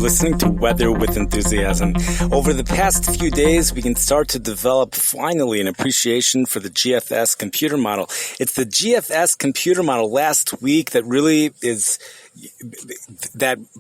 You're listening to Weather with Enthusiasm. Over the past few days, we can start to develop finally an appreciation for the GFS computer model. It's the GFS computer model last week that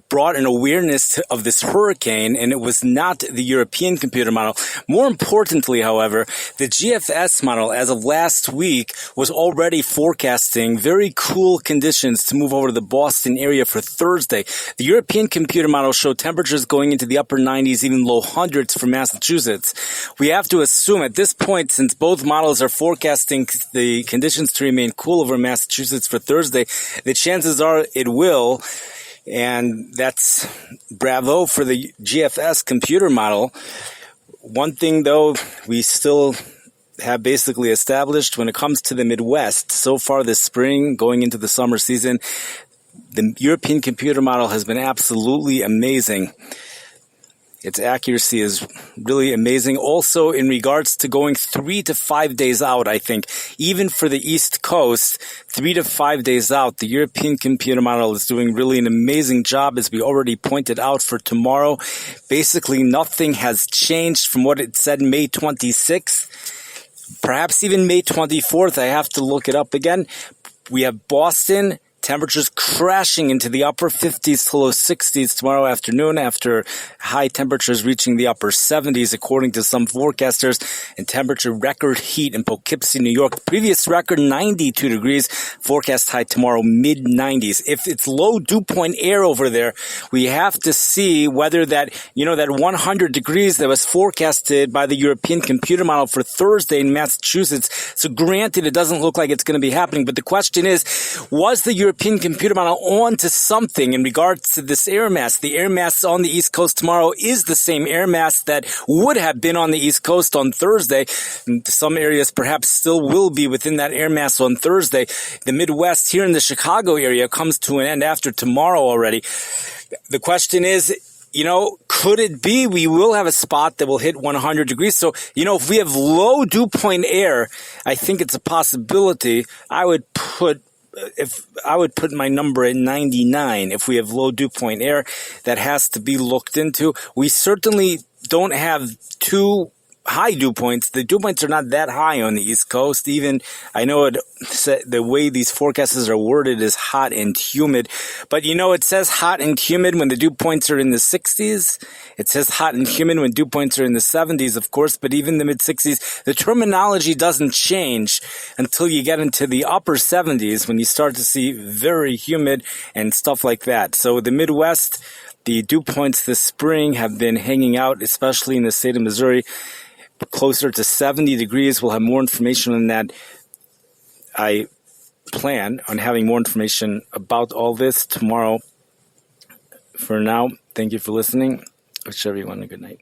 brought an awareness of this hurricane, and it was not the European computer model. More importantly, however, the GFS model, as of last week, was already forecasting very cool conditions to move over to the Boston area for Thursday. The European computer model showed temperatures going into the upper 90s, even low hundreds for Massachusetts. We have to assume at this point, since both models are forecasting the conditions to remain cool over Massachusetts for Thursday, the chances are it will. And that's bravo for the GFS computer model. One thing, though, we still have basically established when it comes to the Midwest, so far this spring, going into the summer season, the European computer model has been absolutely amazing. Its accuracy is really amazing. Also, in regards to going 3 to 5 days out, I think, even for the East Coast, 3 to 5 days out, the European computer model is doing really an amazing job, as we already pointed out for tomorrow. Basically, nothing has changed from what it said May 26th, perhaps even May 24th. I have to look it up again. We have Boston. Temperatures crashing into the upper 50s to low 60s tomorrow afternoon after high temperatures reaching the upper 70s, according to some forecasters, and temperature record heat in Poughkeepsie, New York. Previous record 92 degrees, forecast high tomorrow mid-90s. If it's low dew point air over there, we have to see whether that 100 degrees that was forecasted by the European computer model for Thursday in Massachusetts. So granted, it doesn't look like it's going to be happening, but the question is, was the European computer model on to something in regards to this air mass? The air mass on the East Coast tomorrow is the same air mass that would have been on the East Coast on Thursday. And some areas perhaps still will be within that air mass on Thursday. The Midwest here in the Chicago area comes to an end after tomorrow already. The question is, could it be we will have a spot that will hit 100 degrees? So, if we have low dew point air, I think it's a possibility. I would put my number at 99 if we have low dew point air. That has to be looked into. We certainly don't have too high dew points. The dew points are not that high on the East Coast. Even, I know the way these forecasts are worded is hot and humid. But it says hot and humid when the dew points are in the 60s. It says hot and humid when dew points are in the 70s, of course. But even the mid-60s, the terminology doesn't change until you get into the upper 70s, when you start to see very humid and stuff like that. So the Midwest, the dew points this spring have been hanging out, especially in the state of Missouri, closer to 70 degrees. We'll have more information on that. I plan on having more information about all this tomorrow. For now, thank you for listening. I wish everyone a good night.